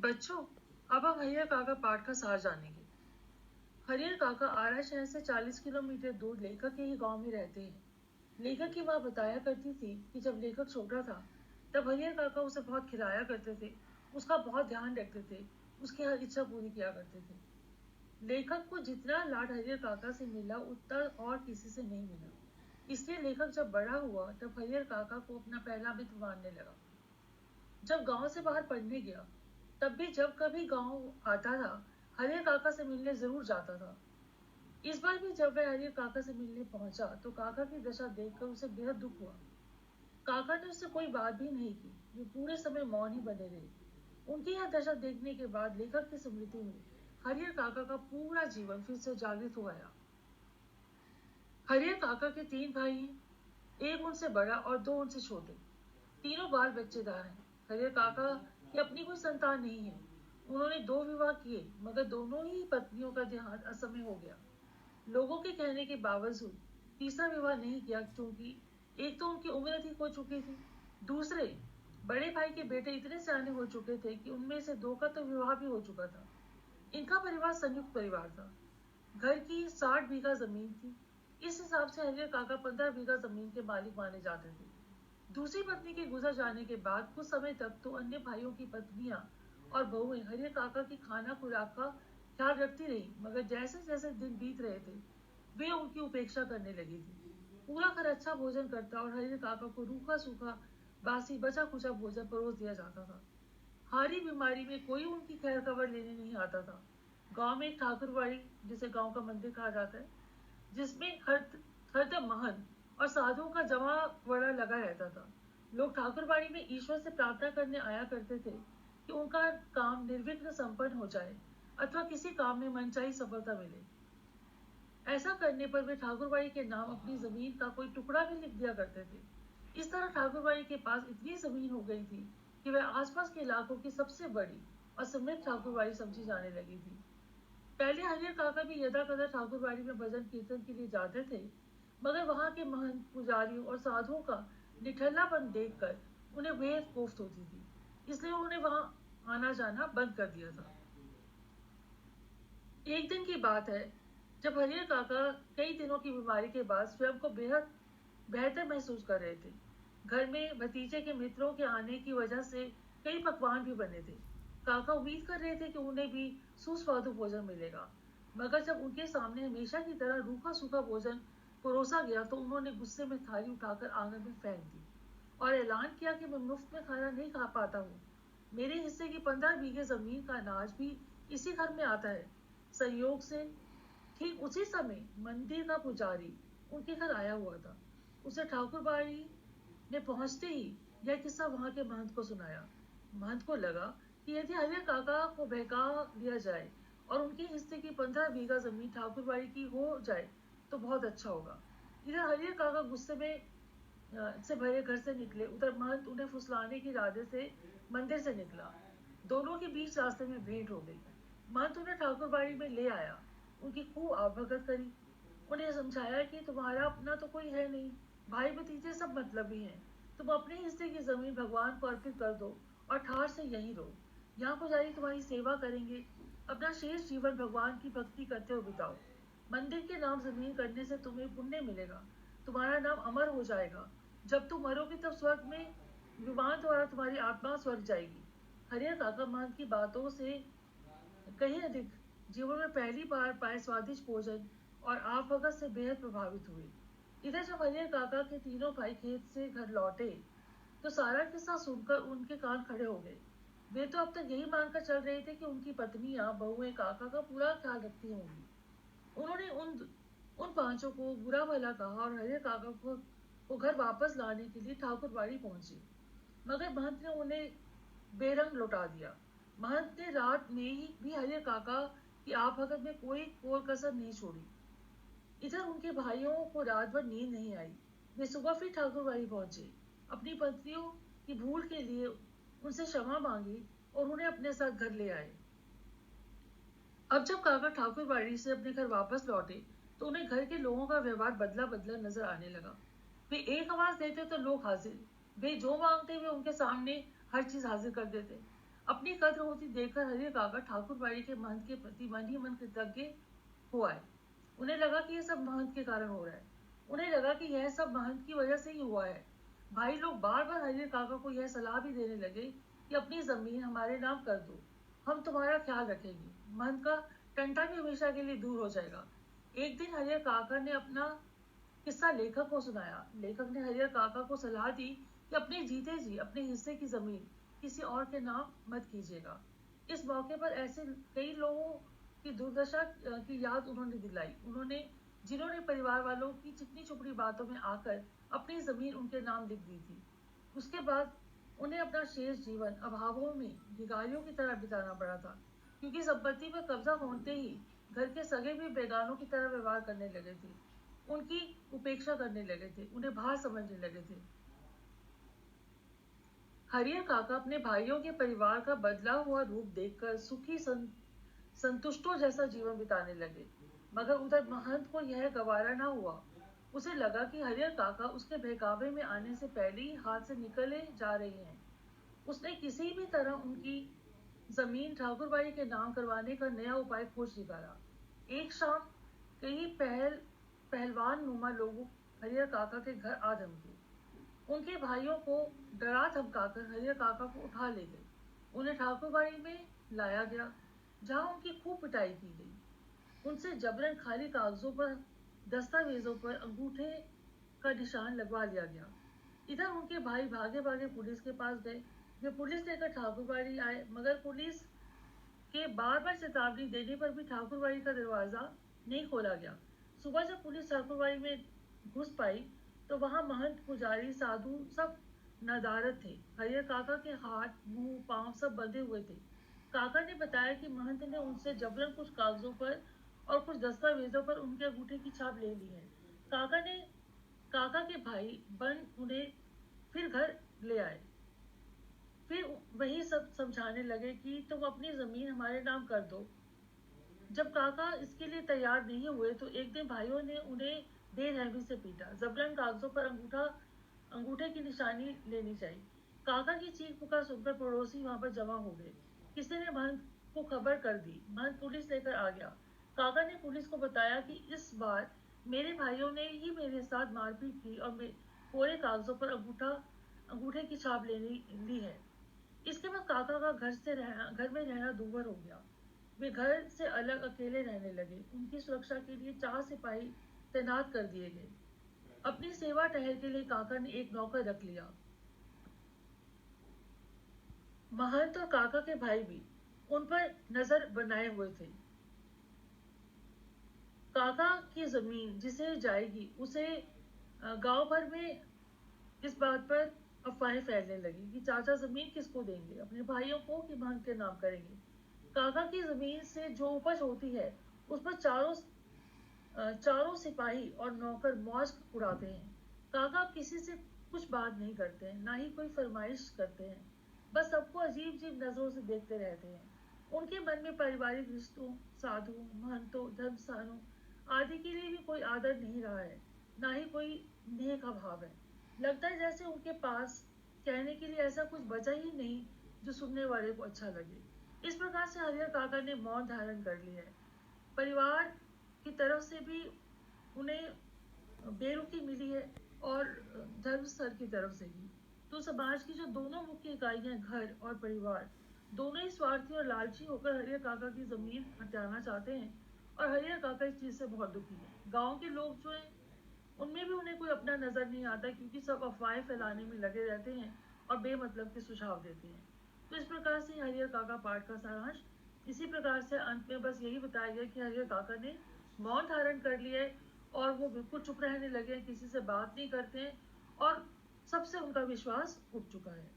बच्चों, अब हम हरियर काका पाठ का सार जानेंगे। हरियर काका आरा शहर से 40 किलोमीटर दूर लेखक के ही गांव में रहते हैं। लेखक की माँ बताया करती थी कि जब लेखक छोटा था तब हरियर काका उसे बहुत खिलाया करते थे, उसका बहुत ध्यान रखते थे, उसकी हर इच्छा पूरी किया करते थे। लेखक को जितना लाड हरियर काका से मिला उतना और किसी से नहीं मिला। इसलिए लेखक जब बड़ा हुआ तब हरियर काका को अपना पहला मित्र मानने लगा। जब गांव से बाहर पढ़ने गया तब भी जब कभी गांव आता था हरियर काका से मिलने जरूर जाता था। इस बार भी जब वह हरियर काका से मिलने पहुंचा तो काका की दशा देखकर उसे बेहद दुख हुआ। काका ने उससे कोई बात भी नहीं की, वे पूरे समय मौन ही बने रहे। उनकी यह दशा देखने के बाद लेखक की स्मृति में हरियर काका का पूरा जीवन फिर से जागृत हो गया। हरियर काका के 3 भाई हैं, एक उनसे बड़ा और 2 उनसे छोटे। तीनों बाल बच्चेदार हैं। हरियर काका की अपनी कोई संतान नहीं है। उन्होंने 2 विवाह किए मगर दोनों ही पत्नियों का देहांत असमय हो गया। लोगों के कहने के बावजूद तीसरा विवाह नहीं किया क्योंकि एक तो उनकी उम्र अधिक हो चुकी थी, दूसरे बड़े भाई के बेटे इतने सियाने हो चुके थे कि उनमें से 2 का तो विवाह भी हो चुका था। इनका परिवार संयुक्त परिवार था। घर की 60 बीघा जमीन थी। इस हिसाब से हरियर काका 15 बीघा जमीन के मालिक माने जाते थे। दूसरी पत्नी के गुजर जाने के बाद कुछ समय तक तो अन्य भाइयों की पत्नियां और बहुएं हरियर काका की खाना खुराक का ख्याल रखती रही, मगर जैसे जैसे दिन बीत रहे थे वे उनकी उपेक्षा करने लगी थी। पूरा घर अच्छा भोजन करता और हरियर काका को रूखा सूखा बासी बचा खुचा भोजन परोस दिया जाता था। हारी बीमारी में कोई उनकी खैर खबर लेने नहीं आता था। गांव में एक ठाकुरवाड़ी, जिसे गांव का मंदिर कहा जाता है, जिसमें हरदम महंत और साधुओं का जमा वड़ा लगा रहता था। लोग ठाकुरबाड़ी में ईश्वर से प्रार्थना करने आया करते थे कि उनका काम निर्विघ्न संपन्न हो जाए अथवा किसी काम में मनचाही सफलता मिले। ऐसा करने पर वे ठाकुरबाड़ी के नाम अपनी जमीन का कोई टुकड़ा भी लिख दिया करते थे। इस तरह ठाकुरबाड़ी के पास इतनी जमीन हो गई थी कि वह आसपास के इलाकों की सबसे बड़ी और समृद्ध ठाकुरबाड़ी समझी जाने लगी थी। पहले हरियर काका भी यदा कदा ठाकुरबाड़ी में भजन कीर्तन के लिए जाते थे, मगर वहां के महंत पुजारियों और साधुओं का निठल्लापन देखकर उन्हें बेहद कोफ्त होती थी। इसलिए उन्होंने वहां आना जाना बंद कर दिया था। एक दिन की बात है जब हरियर काका कई दिनों की बीमारी के बाद स्वयं को बेहद बेहतर महसूस कर रहे थे। घर में भतीजे के मित्रों के आने की वजह से कई पकवान भी बने थे। काका उम्मीद कर रहे थे कि उन्हें भी सुस्वादु भोजन मिलेगा, मगर जब उनके सामने हमेशा की तरह रूखा सूखा भोजन परोसा गया तो उन्होंने गुस्से में थाली उठाकर आंगन में फेंक दी और ऐलान किया कि मैं मुफ्त में खाना नहीं खा पाता हूँ। मेरे हिस्से की 15 बीघे जमीन का अनाज भी इसी घर में आता है। संयोग से ठीक उसी समय मंदिर का पुजारी उनके घर आया हुआ था। उसे ठाकुरबाड़ी में पहुंचते ही यह किस्सा वहां के महंत को सुनाया। महंत को लगा कि यदि हरियर काका को बहका दिया जाए और उनके हिस्से की 15 बीघा जमीन ठाकुरबाड़ी की हो जाए तो बहुत अच्छा होगा। इधर हरियर काका गुस्से में से भरे घर से निकले, उधर महंत उन्हें फुसलाने के इरादे से मंदिर से निकला। दोनों के बीच रास्ते में भेंट हो गई। महंत उन्हें ठाकुरबाड़ी में ले आया, उनकी खूब आवभगत करी, उन्हें समझाया कि तुम्हारा अपना तो कोई है नहीं, भाई भतीजे सब मतलबी हैं, तुम अपने हिस्से की जमीन भगवान को अर्पित कर दो और ठार से यहीं रहो। यहाँ पुजारी तुम्हारी सेवा करेंगे, अपना शेष जीवन भगवान की भक्ति करते हुए बिताओ। मंदिर के नाम जमीन करने से तुम्हें पुण्य मिलेगा, तुम्हारा नाम अमर हो जाएगा। जब तुम मरोगे तब स्वर्ग में विमान द्वारा तुम्हारी आत्मा स्वर्ग जाएगी। हरियर काका महंत की बातों से कहीं अधिक जीवन में पहली बार पाए स्वादिष्ट भोजन और आप भगत से बेहद प्रभावित हुए। इधर जब हरियर काका के तीनों भाई खेत से घर लौटे तो सारा किस्सा सुनकर उनके कान खड़े हो गए। वे तो अब तक यही मानकर चल रहे थे कि उनकी पत्नियां बहुएं काका का पूरा ख्याल रखती होंगी। उन्होंने उन पांचों को बुरा भला कहा और हरियर काका को घर वापस लाने के लिए ठाकुरबाड़ी पहुंचे, मगर महंत ने उन्हें बेरंग लौटा दिया। महंत ने रात में ही भी हरियर काका की भगत में कोई कोर कसर नहीं छोड़ी। इधर उनके भाइयों को रात भर नींद नहीं आई। वे सुबह फिर ठाकुरबाड़ी पहुंचे, अपनी पत्नियों की भूल के लिए उनसे क्षमा मांगी और उन्हें अपने साथ घर ले आए। अब जब काका ठाकुरबाड़ी से अपने घर वापस लौटे तो उन्हें घर के लोगों का व्यवहार बदला बदला नजर आने लगा। वे एक आवाज देते तो लोग हाजिर, वे जो मांगते वे उनके सामने हर चीज हाजिर कर देते। अपनी कद्र होती देखकर हरियर काका ठाकुर बाड़ी के महंत के प्रति मन ही मन कृतज्ञ हो आए। उन्हें लगा कि यह सब महंत के कारण हो रहा है। उन्हें लगा कि यह सब महंत की वजह से ही हुआ है। भाई लोग बार बार हरियर काका को यह सलाह भी देने लगे कि अपनी जमीन हमारे नाम कर दो, हम तुम्हारा ख्याल रखेंगे, महंत का टंटा भी हमेशा के लिए दूर हो जाएगा। एक दिन हरियर काका ने अपना किस्सा लेखक को सुनाया। लेखक ने हरियर काका को सलाह दी कि अपने जीते जी अपने हिस्से की जमीन किसी और के नाम मत कीजिएगा। इस मौके पर ऐसे कई लोगों की दुर्दशा की याद उन्होंने दिलाई। जिन्होंने परिवार वालों की चिकनी चुपड़ी बातों में आकर अपनी जमीन उनके नाम लिख दी थी। उसके बाद उन्हें अपना शेष जीवन अभावों में भिखारियों की तरह बिताना पड़ा था, क्योंकि संपत्ति पर कब्जा होते ही घर के सगे भी बेगानों की तरह व्यवहार करने लगे थे, उनकी उपेक्षा करने लगे थे, उन्हें भार समझने लगे थे। हरियर काका अपने भाइयों के परिवार का बदला हुआ रूप देखकर सुखी संतुष्टों जैसा जीवन बिताने लगे। मगर उधर महंत को यह गवारा न हुआ। उसे लगा कि हरियर काका उसके बहकावे में आने से पहले ही हाथ से निकले जा रहे हैं। उसने किसी भी तरह उनकी जमीन ठाकुरबाड़ी के नाम करवाने का नया उपाय खोज निकाला। एक शाम कई पहलवान नुमा लोग हरियर काका के घर आ धमके। उनके भाइयों को डरा धमकाकर हरियर काका को उठा ले गए। उन्हें ठाकुरबाड़ी में लाया गया, जहां उनकी खूब पिटाई की गई। उनसे जबरन खाली कागजों पर, दस्तावेजों पर अंगूठे का निशान लगवा लिया गया। इधर उनके भाई भागे भागे पुलिस के पास गए। वे पुलिस लेकर ठाकुरबाड़ी आए, मगर पुलिस के बार बार चेतावनी देने पर भी ठाकुरबाड़ी का दरवाजा नहीं खोला गया। सुबह जब पुलिस ठाकुरबाड़ी में घुस पाई तो वहां महंत, पुजारी, साधु सब नदारद थे। हरियर काका के हाथ, मुंह, पांव सब बंधे हुए थे। काका ने बताया कि महंत ने उनसे जबरन कुछ कागजों पर और कुछ दस्तावेजों पर उनके अंगूठे की छाप ले ली है। काका के भाई बन उन्हें फिर घर ले आए। फिर वही सब समझाने लगे कि तुम अपनी जमीन हमारे नाम कर दो। जब काका इसके लिए तैयार नहीं हुए तो एक दिन भाइयों ने उन्हें बेरहमी से पीटा। जबरन कागजों पर अंगूठे की निशानी लेनी चाहिए। काका की चीख पुकार सुनकर पड़ोसी वहां पर जमा हो गए। किसी ने महंत को खबर कर दी। महंत पुलिस लेकर आ गया। काका ने पुलिस को बताया कि इस बार मेरे भाइयों ने ही मेरे साथ मारपीट की और कोरे कागजों पर अंगूठे की छाप ली है। इसके बाद काका का घर में रहना दूभर हो गया। वे घर से अलग अकेले रहने लगे। उनकी सुरक्षा के लिए 4 सिपाही तैनात कर दिए गए। अपनी सेवा टहल के लिए काका ने एक नौकर रख लिया। महंत और काका के भाई भी उन पर नजर बनाए हुए थे। काका की जमीन जिसे जाएगी उसे गांव भर में इस बात पर अफवाहें फैलने लगी कि चाचा जमीन किसको देंगे, अपने भाइयों को कि महंत के नाम करेंगे। काका की जमीन से जो उपज होती है उस पर चारों सिपाही और नौकर मौज उड़ाते हैं। काका किसी से कुछ बात नहीं करते हैं, ना ही कोई फरमाइश करते हैं, बस सबको अजीब अजीब नजरों से देखते रहते हैं। उनके मन में पारिवारिक रिश्तों, साधु, महंतों, धर्मस्थानों आदि के लिए भी कोई आदर नहीं रहा है, ना ही कोई नेह का भाव है। लगता है जैसे उनके पास कहने के लिए ऐसा कुछ बचा ही नहीं जो सुनने वाले को अच्छा लगे। इस प्रकार से हरियर काका ने मौन धारण कर लिया है। परिवार की तरफ से भी उन्हें बेरुखी मिली है और धर्म स्तर की तरफ से भी। तो समाज की जो दोनों मुख्य इकाइयां, घर और परिवार, दोनों ही स्वार्थी और लालची होकर हरियर काका की जमीन हटाना चाहते हैं और हरियर काका इस चीज से बहुत दुखी है। गांव के लोग जो हैं उनमें भी उन्हें कोई अपना नजर नहीं आता, क्योंकि सब अफवाहें फैलाने में लगे रहते हैं और बेमतलब के सुझाव देते हैं। तो इस प्रकार से हरियर काका पाठ का सारांश। इसी प्रकार से अंत में बस यही बताया गया कि हरियर काका ने मौन धारण कर लिया है और वो बिल्कुल चुप रहने लगे हैं, किसी से बात नहीं करते हैं और सबसे उनका विश्वास उठ चुका है।